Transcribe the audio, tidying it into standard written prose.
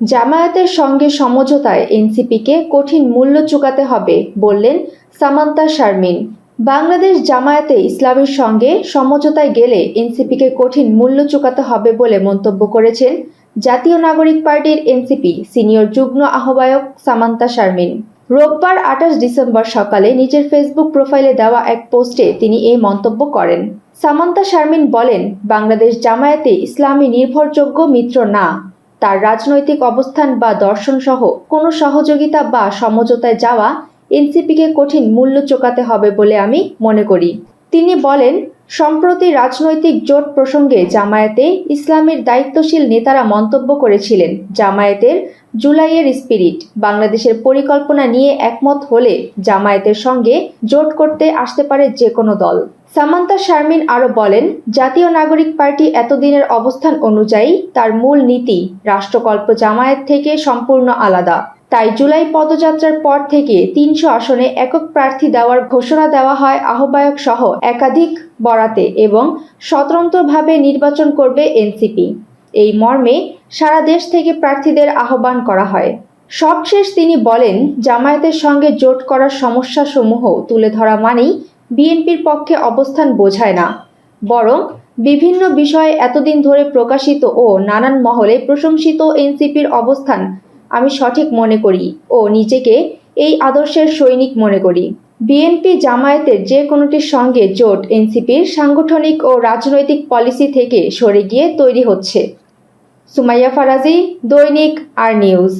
জামায়াতের সঙ্গে সমঝোতায় এনসিপিকে কঠিন মূল্য চুকাতে হবে বললেন সামান্তা শারমিন। বাংলাদেশ জামায়াতে ইসলামীর সঙ্গে সমঝোতায় গেলে এনসিপিকে কঠিন মূল্য চুকাতে হবে বলে মন্তব্য করেছেন জাতীয় নাগরিক পার্টির এনসিপি সিনিয়র যুগ্ম আহ্বায়ক সামান্তা শারমিন। রোববার ২৮ ডিসেম্বর সকালে নিজের ফেসবুক প্রোফাইলে দেওয়া এক পোস্টে তিনি এই মন্তব্য করেন। সামান্তা শারমিন বলেন, বাংলাদেশ জামায়াতে ইসলামী নির্ভরযোগ্য মিত্র না। তার রাজনৈতিক অবস্থান বা দর্শন সহ কোনো সহযোগিতা বা সমঝোতায় যাওয়া এনসিপিকে কঠিন মূল্য চোকাতে হবে বলে আমি মনে করি। তিনি বলেন, সম্প্রতি রাজনৈতিক জোট প্রসঙ্গে জামায়াতে ইসলামীর দায়িত্বশীল নেতারা মন্তব্য করেছিলেন, জামায়াতের জুলাইয়ের স্পিরিট বাংলাদেশের পরিকল্পনা নিয়ে একমত হলে জামায়াতের সঙ্গে জোট করতে আসতে পারে যে কোনো দল। সামান্তা শারমিন আরও বলেন, জাতীয় নাগরিক পার্টি এতদিনের অবস্থান অনুযায়ী তার মূল নীতি রাষ্ট্রকল্প জামায়াত থেকে সম্পূর্ণ আলাদা। তাই জুলাই পদযাত্রার পর থেকে ৩০০ আসনে একক প্রার্থী দেওয়ার ঘোষণা দেওয়া হয় আহ্বায়ক সহ একাধিক বরাতে এবং স্বতন্ত্রভাবে নির্বাচন করবে এনসিপি। এই মর্মে সারা দেশ থেকে প্রার্থীদের আহ্বান করা হয়। সবশেষ তিনি বলেন, জামায়াতের সঙ্গে জোট করার সমস্যাসমূহ তুলে ধরা মানেই বিএনপির পক্ষে অবস্থান বোঝায় না, বরং বিভিন্ন বিষয়ে এতদিন ধরে প্রকাশিত ও নানান মহলে প্রশংসিত এনসিপির অবস্থান আমি সঠিক মনে করি ও নিজেকে এই আদর্শের সৈনিক মনে করি। বিএনপি জামায়াতের যে কোনোটির সঙ্গে জোট এনসিপির সাংগঠনিক ও রাজনৈতিক পলিসি থেকে সরে গিয়ে তৈরি হচ্ছে। সুমাইয়া ফারাজি, দৈনিক আর নিউজ।